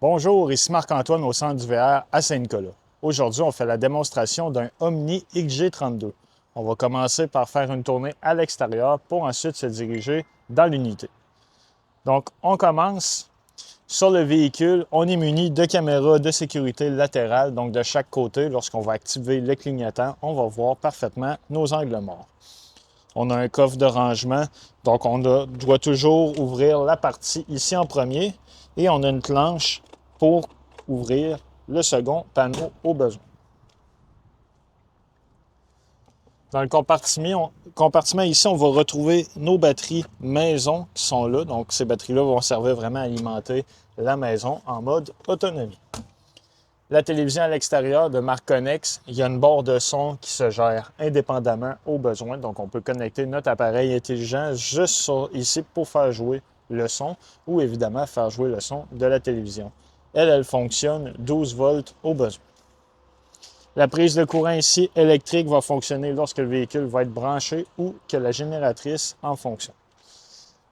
Bonjour, ici Marc-Antoine au Centre du VR à Saint-Nicolas. Aujourd'hui, on fait la démonstration d'un Omni XG32. On va commencer par faire une tournée à l'extérieur pour ensuite se diriger dans l'unité. Donc, on commence. Sur le véhicule, on est muni de caméras de sécurité latérales, donc de chaque côté. Lorsqu'on va activer le clignotant, on va voir parfaitement nos angles morts. On a un coffre de rangement, donc doit toujours ouvrir la partie ici en premier et on a une planche pour ouvrir le second panneau au besoin. Dans le compartiment ici, on va retrouver nos batteries maison qui sont là. Donc, ces batteries-là vont servir vraiment à alimenter la maison en mode autonomie. La télévision à l'extérieur de marque Connex, il y a une barre de son qui se gère indépendamment aux besoins. Donc, on peut connecter notre appareil intelligent juste ici pour faire jouer le son ou évidemment faire jouer le son de la télévision. Elle fonctionne 12 volts au besoin. La prise de courant ici électrique va fonctionner lorsque le véhicule va être branché ou que la génératrice en fonctionne.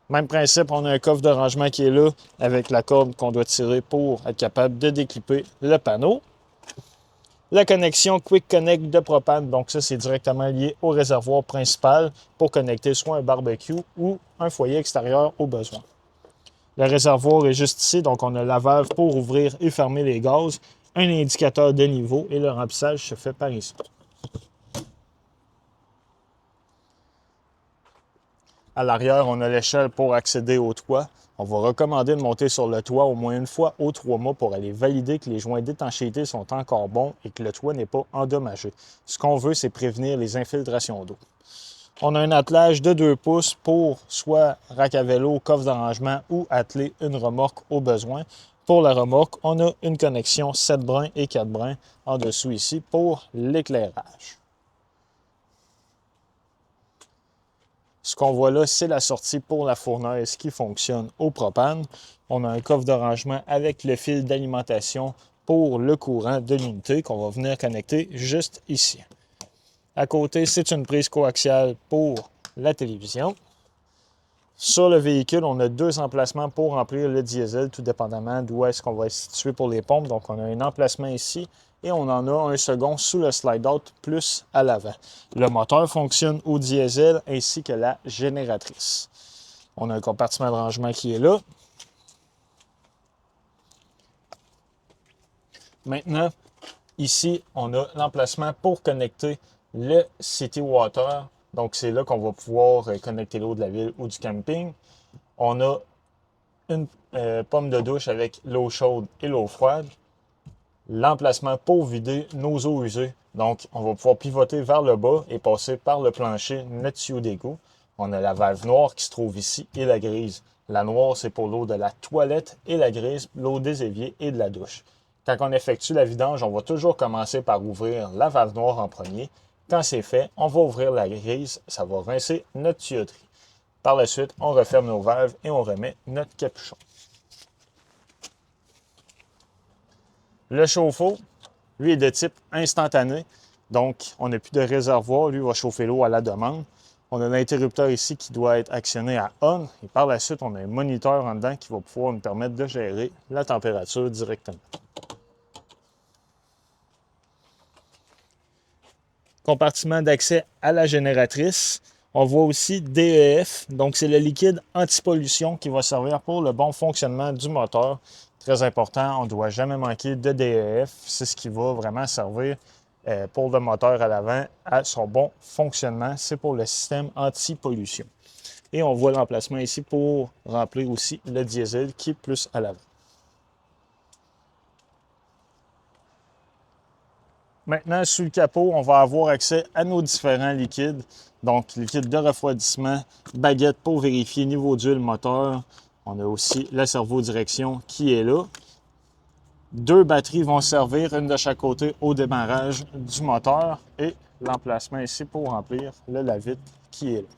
Même principe, on a un coffre de rangement qui est là avec la corde qu'on doit tirer pour être capable de déclipper le panneau. La connexion Quick Connect de propane, donc ça c'est directement lié au réservoir principal pour connecter soit un barbecue ou un foyer extérieur au besoin. Le réservoir est juste ici, donc on a la valve pour ouvrir et fermer les gaz, un indicateur de niveau et le remplissage se fait par ici. À l'arrière, on a l'échelle pour accéder au toit. On va recommander de monter sur le toit au moins une fois aux 3 mois pour aller valider que les joints d'étanchéité sont encore bons et que le toit n'est pas endommagé. Ce qu'on veut, c'est prévenir les infiltrations d'eau. On a un attelage de 2 pouces pour soit rack à vélo, coffre d'arrangement ou atteler une remorque au besoin. Pour la remorque, on a une connexion 7 brins et 4 brins en dessous ici pour l'éclairage. Ce qu'on voit là, c'est la sortie pour la fournaise qui fonctionne au propane. On a un coffre de rangement avec le fil d'alimentation pour le courant de l'unité qu'on va venir connecter juste ici. À côté, c'est une prise coaxiale pour la télévision. Sur le véhicule, on a 2 emplacements pour remplir le diesel, tout dépendamment d'où est-ce qu'on va être situé pour les pompes. Donc, on a un emplacement ici et on en a un second sous le slide-out plus à l'avant. Le moteur fonctionne au diesel ainsi que la génératrice. On a un compartiment de rangement qui est là. Maintenant, ici, on a l'emplacement pour connecter le City Water. Donc, c'est là qu'on va pouvoir connecter l'eau de la ville ou du camping. On a une pomme de douche avec l'eau chaude et l'eau froide. L'emplacement pour vider nos eaux usées. Donc, on va pouvoir pivoter vers le bas et passer par le plancher notre tuyau d'égout. On a la valve noire qui se trouve ici et la grise. La noire, c'est pour l'eau de la toilette et la grise, l'eau des éviers et de la douche. Quand on effectue la vidange, on va toujours commencer par ouvrir la valve noire en premier. Quand c'est fait, on va ouvrir la grise, ça va rincer notre tuyauterie. Par la suite, on referme nos valves et on remet notre capuchon. Le chauffe-eau, lui, est de type instantané. Donc, on n'a plus de réservoir. Lui va chauffer l'eau à la demande. On a l'interrupteur ici qui doit être actionné à on. Et par la suite, on a un moniteur en dedans qui va pouvoir nous permettre de gérer la température directement. Compartiment d'accès à la génératrice. On voit aussi DEF, donc c'est le liquide antipollution qui va servir pour le bon fonctionnement du moteur. Très important, on ne doit jamais manquer de DEF. C'est ce qui va vraiment servir pour le moteur à l'avant à son bon fonctionnement. C'est pour le système anti-pollution. Et on voit l'emplacement ici pour remplir aussi le diesel qui est plus à l'avant. Maintenant, sous le capot, on va avoir accès à nos différents liquides. Donc, liquide de refroidissement, baguette pour vérifier niveau d'huile moteur. On a aussi le cerveau direction qui est là. 2 batteries vont servir, une de chaque côté, au démarrage du moteur. Et l'emplacement ici pour remplir le lave-vitre qui est là.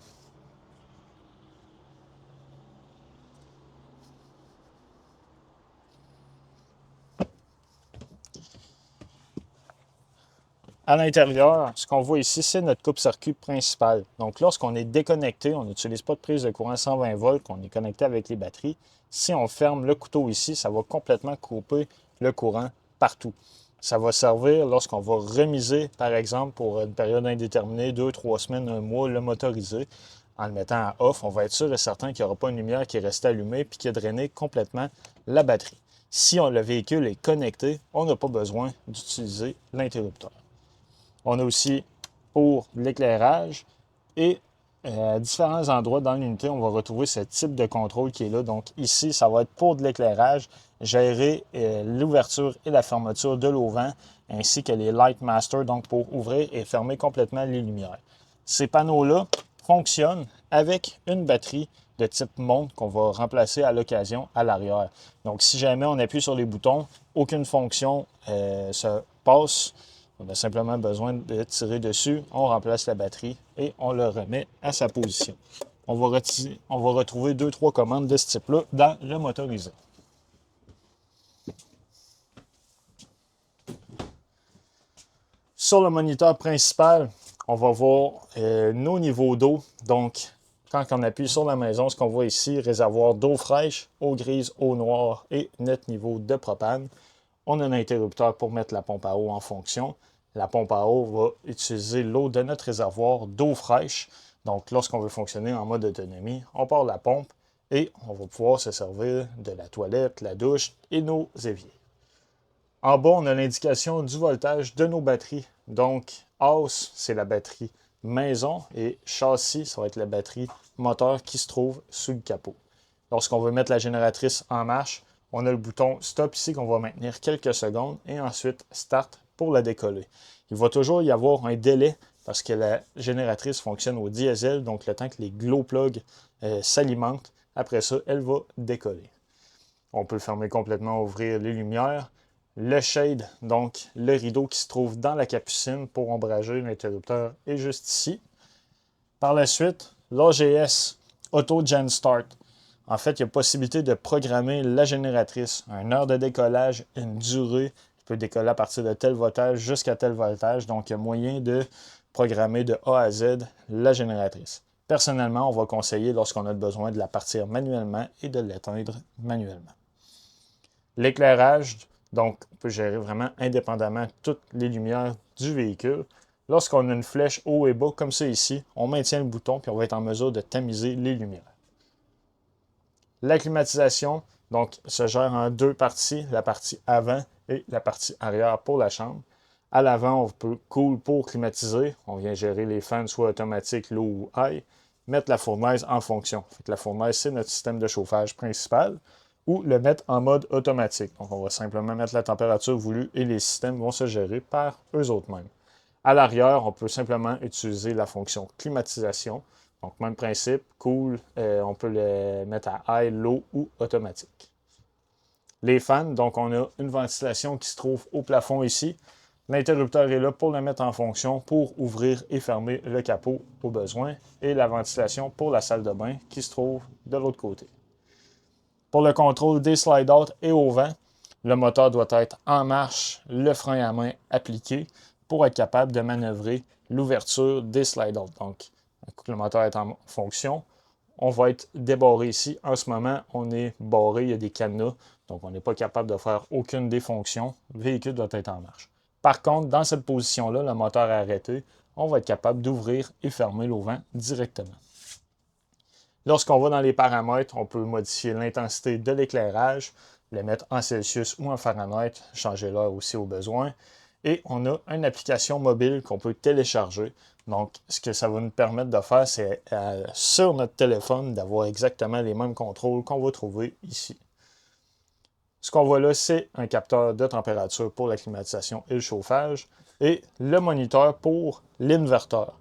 À l'intérieur, ce qu'on voit ici, c'est notre coupe-circuit principal. Donc, lorsqu'on est déconnecté, on n'utilise pas de prise de courant 120 volts, qu'on est connecté avec les batteries. Si on ferme le couteau ici, ça va complètement couper le courant partout. Ça va servir lorsqu'on va remiser, par exemple, pour une période indéterminée, 2, 3 semaines, un mois, le motoriser. En le mettant à off, on va être sûr et certain qu'il n'y aura pas une lumière qui est restée allumée et qui a drainé complètement la batterie. Si le véhicule est connecté, on n'a pas besoin d'utiliser l'interrupteur. On a aussi pour l'éclairage et à différents endroits dans l'unité, on va retrouver ce type de contrôle qui est là. Donc ici, ça va être pour de l'éclairage, gérer l'ouverture et la fermeture de l'auvent, ainsi que les Light Master, donc pour ouvrir et fermer complètement les lumières. Ces panneaux-là fonctionnent avec une batterie de type montre qu'on va remplacer à l'occasion à l'arrière. Donc si jamais on appuie sur les boutons, aucune fonction se passe. On a simplement besoin de tirer dessus, on remplace la batterie et on le remet à sa position. On va retrouver 2-3 commandes de ce type-là dans le motorisé. Sur le moniteur principal, on va voir nos niveaux d'eau. Donc, quand on appuie sur la maison, ce qu'on voit ici, réservoir d'eau fraîche, eau grise, eau noire et net niveau de propane. On a un interrupteur pour mettre la pompe à eau en fonction. La pompe à eau va utiliser l'eau de notre réservoir d'eau fraîche. Donc, lorsqu'on veut fonctionner en mode autonomie, on part la pompe et on va pouvoir se servir de la toilette, la douche et nos éviers. En bas, on a l'indication du voltage de nos batteries. Donc, house, c'est la batterie maison et châssis, ça va être la batterie moteur qui se trouve sous le capot. Lorsqu'on veut mettre la génératrice en marche, on a le bouton stop ici qu'on va maintenir quelques secondes et ensuite start pour la décoller. Il va toujours y avoir un délai parce que la génératrice fonctionne au diesel, donc le temps que les glow plugs s'alimentent, après ça, elle va décoller. On peut le fermer complètement, ouvrir les lumières. Le shade, donc le rideau qui se trouve dans la capucine pour ombrager l'interrupteur est juste ici. Par la suite, l'AGS Auto Gen Start. En fait, il y a possibilité de programmer la génératrice, une heure de décollage, une durée. Je peux décoller à partir de tel voltage jusqu'à tel voltage. Donc, il y a moyen de programmer de A à Z la génératrice. Personnellement, on va conseiller lorsqu'on a besoin de la partir manuellement et de l'éteindre manuellement. L'éclairage, donc on peut gérer vraiment indépendamment toutes les lumières du véhicule. Lorsqu'on a une flèche haut et bas comme ça ici, on maintient le bouton puis on va être en mesure de tamiser les lumières. La climatisation, donc, se gère en deux parties, la partie avant et la partie arrière pour la chambre. À l'avant, on peut cool pour climatiser. On vient gérer les fans soit automatiques, low ou high. Mettre la fournaise en fonction. La fournaise, c'est notre système de chauffage principal. Ou le mettre en mode automatique. Donc, on va simplement mettre la température voulue et les systèmes vont se gérer par eux autres mêmes. À l'arrière, on peut simplement utiliser la fonction climatisation. Donc, même principe, cool, on peut le mettre à high, low ou automatique. Les fans, donc on a une ventilation qui se trouve au plafond ici. L'interrupteur est là pour le mettre en fonction pour ouvrir et fermer le capot au besoin. Et la ventilation pour la salle de bain qui se trouve de l'autre côté. Pour le contrôle des slide-out et au vent, le moteur doit être en marche, le frein à main appliqué pour être capable de manœuvrer l'ouverture des slide-out. Donc, un coup que le moteur est en fonction, on va être débarré ici. En ce moment, on est barré, il y a des cadenas, donc on n'est pas capable de faire aucune des fonctions. Le véhicule doit être en marche. Par contre, dans cette position-là, le moteur est arrêté, on va être capable d'ouvrir et fermer l'auvent directement. Lorsqu'on va dans les paramètres, on peut modifier l'intensité de l'éclairage, le mettre en Celsius ou en Fahrenheit, changer l'heure aussi au besoin. Et on a une application mobile qu'on peut télécharger. Donc, ce que ça va nous permettre de faire, c'est sur notre téléphone d'avoir exactement les mêmes contrôles qu'on va trouver ici. Ce qu'on voit là, c'est un capteur de température pour la climatisation et le chauffage et le moniteur pour l'inverteur.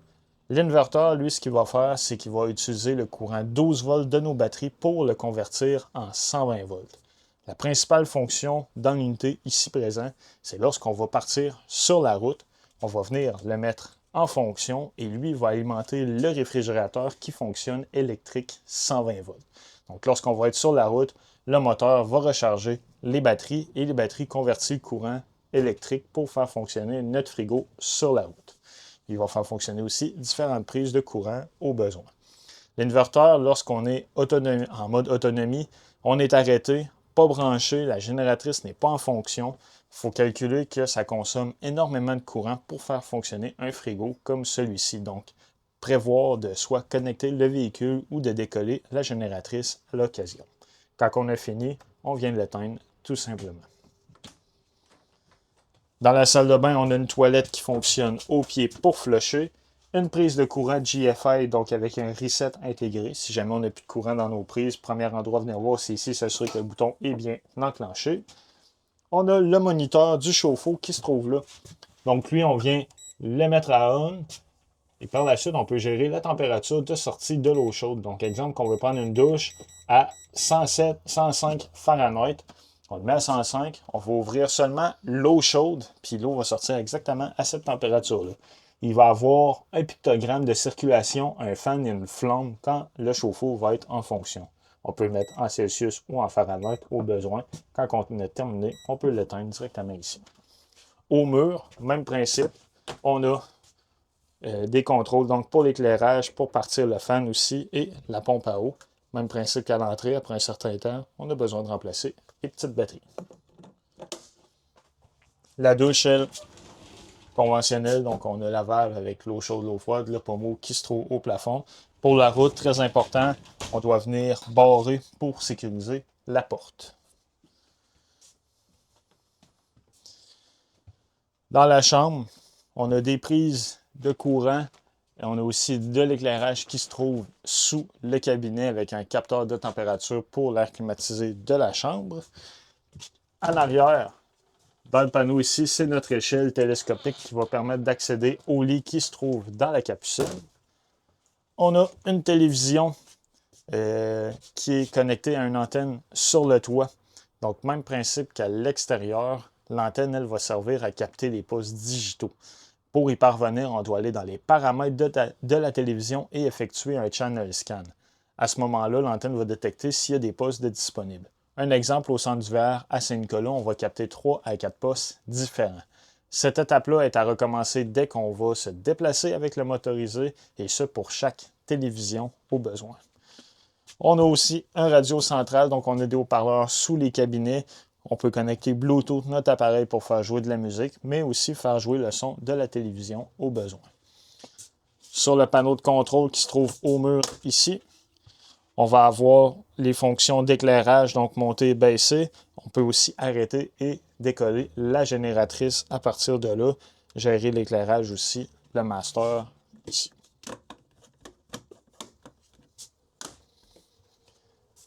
L'inverteur, lui, ce qu'il va faire, c'est qu'il va utiliser le courant 12 volts de nos batteries pour le convertir en 120 volts. La principale fonction dans l'unité ici présent, c'est lorsqu'on va partir sur la route, on va venir le mettre en fonction et lui va alimenter le réfrigérateur qui fonctionne électrique 120 volts. Donc lorsqu'on va être sur la route, le moteur va recharger les batteries et les batteries convertissent le courant électrique pour faire fonctionner notre frigo sur la route. Il va faire fonctionner aussi différentes prises de courant au besoin. L'inverteur, lorsqu'on est en mode autonomie, on est arrêté, pas branché, la génératrice n'est pas en fonction. Il faut calculer que ça consomme énormément de courant pour faire fonctionner un frigo comme celui-ci. Donc, prévoir de soit connecter le véhicule ou de décoller la génératrice à l'occasion. Quand on a fini, on vient de l'éteindre tout simplement. Dans la salle de bain, on a une toilette qui fonctionne au pied pour flusher, une prise de courant GFI, donc avec un reset intégré. Si jamais on n'a plus de courant dans nos prises, premier endroit à venir voir, c'est ici, s'assurer que le bouton est bien enclenché. On a le moniteur du chauffe-eau qui se trouve là. Donc lui, on vient le mettre à on. Et par la suite, on peut gérer la température de sortie de l'eau chaude. Donc, exemple, qu'on veut prendre une douche à 107, 105 Fahrenheit. On le met à 105. On va ouvrir seulement l'eau chaude. Puis l'eau va sortir exactement à cette température-là. Il va avoir un pictogramme de circulation, un fan et une flamme quand le chauffe-eau va être en fonction. On peut le mettre en Celsius ou en Fahrenheit au besoin. Quand on a terminé, on peut l'éteindre directement ici. Au mur, même principe. On a des contrôles, donc pour l'éclairage, pour partir le fan aussi et la pompe à eau. Même principe qu'à l'entrée, après un certain temps, on a besoin de remplacer les petites batteries. La douche, elle, conventionnelle, donc on a la valve avec l'eau chaude, l'eau froide, le pommeau qui se trouve au plafond. Pour la route, très important, on doit venir barrer pour sécuriser la porte. Dans la chambre, on a des prises de courant. Et on a aussi de l'éclairage qui se trouve sous le cabinet avec un capteur de température pour l'air climatisé de la chambre. En arrière, dans le panneau ici, c'est notre échelle télescopique qui va permettre d'accéder au lit qui se trouve dans la capucine. On a une télévision qui est connectée à une antenne sur le toit. Donc, même principe qu'à l'extérieur, l'antenne, elle, va servir à capter les postes digitaux. Pour y parvenir, on doit aller dans les paramètres de la télévision et effectuer un channel scan. À ce moment-là, l'antenne va détecter s'il y a des postes disponibles. Un exemple, au centre d'hiver, à Saint-Nicolas, on va capter 3 à 4 postes différents. Cette étape-là est à recommencer dès qu'on va se déplacer avec le motorisé, et ce pour chaque télévision au besoin. On a aussi un radio central, donc on a des haut-parleurs sous les cabinets. On peut connecter Bluetooth notre appareil pour faire jouer de la musique, mais aussi faire jouer le son de la télévision au besoin. Sur le panneau de contrôle qui se trouve au mur ici, on va avoir les fonctions d'éclairage, donc monter et baisser. On peut aussi arrêter et décoller la génératrice à partir de là. Gérer l'éclairage aussi, le master ici.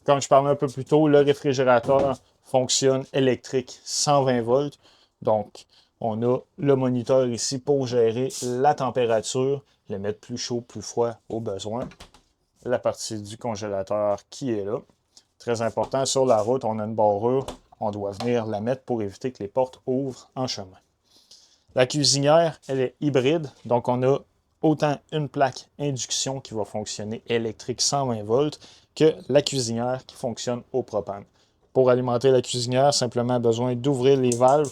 Comme je parlais un peu plus tôt, le réfrigérateur fonctionne électrique 120 volts. Donc, on a le moniteur ici pour gérer la température, le mettre plus chaud, plus froid au besoin. La partie du congélateur qui est là. Très important, sur la route, on a une barrure. On doit venir la mettre pour éviter que les portes ouvrent en chemin. La cuisinière, elle est hybride. Donc, on a autant une plaque induction qui va fonctionner électrique 120 volts que la cuisinière qui fonctionne au propane. Pour alimenter la cuisinière, simplement besoin d'ouvrir les valves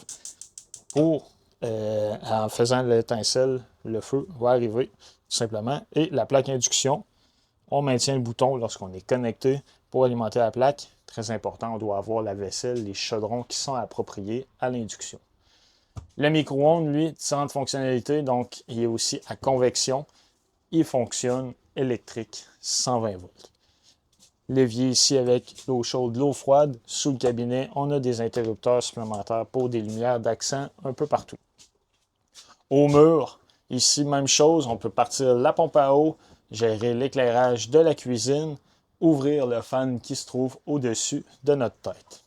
pour, en faisant l'étincelle, le feu va arriver tout simplement. Et la plaque induction, on maintient le bouton lorsqu'on est connecté pour alimenter la plaque. Très important, on doit avoir la vaisselle, les chaudrons qui sont appropriés à l'induction. Le micro-ondes, lui, différentes fonctionnalités, donc il est aussi à convection. Il fonctionne électrique 120 volts. L'évier ici avec l'eau chaude, l'eau froide. Sous le cabinet, on a des interrupteurs supplémentaires pour des lumières d'accent un peu partout. Au mur, ici, même chose. On peut partir la pompe à eau, gérer l'éclairage de la cuisine, ouvrir le fan qui se trouve au-dessus de notre tête.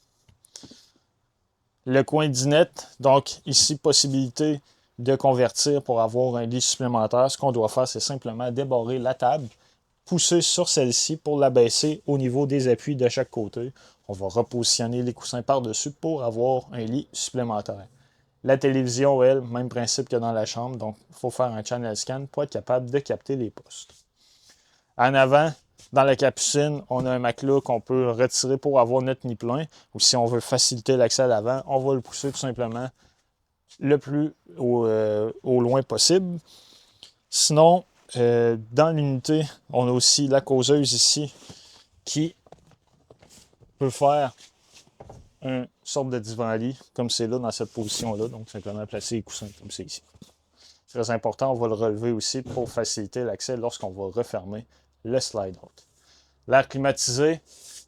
Le coin dinette, donc ici, possibilité de convertir pour avoir un lit supplémentaire. Ce qu'on doit faire, c'est simplement débarrer la table, pousser sur celle-ci pour la baisser au niveau des appuis de chaque côté. On va repositionner les coussins par-dessus pour avoir un lit supplémentaire. La télévision, elle, même principe que dans la chambre, donc il faut faire un channel scan pour être capable de capter les postes. En avant, dans la capucine, on a un matelas qu'on peut retirer pour avoir notre nid plein. Ou si on veut faciliter l'accès à l'avant, on va le pousser tout simplement le plus au loin possible. Sinon, dans l'unité, on a aussi la causeuse ici qui peut faire une sorte de divan-lit, comme c'est là, dans cette position-là. Donc, simplement placer les coussins comme c'est ici. Très important, on va le relever aussi pour faciliter l'accès lorsqu'on va refermer le slide-out. L'air climatisé,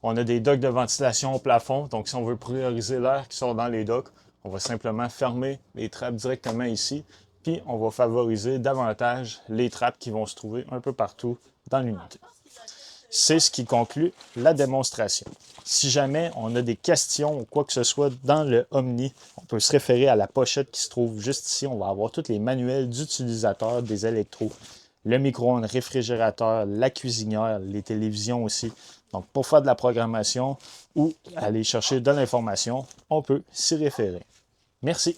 on a des docks de ventilation au plafond. Donc, si on veut prioriser l'air qui sort dans les docks, on va simplement fermer les trappes directement ici. Puis, on va favoriser davantage les trappes qui vont se trouver un peu partout dans l'unité. C'est ce qui conclut la démonstration. Si jamais on a des questions ou quoi que ce soit dans le Omni, on peut se référer à la pochette qui se trouve juste ici. On va avoir tous les manuels d'utilisateurs des électros, le micro-ondes, réfrigérateur, la cuisinière, les télévisions aussi. Donc, pour faire de la programmation ou aller chercher de l'information, on peut s'y référer. Merci.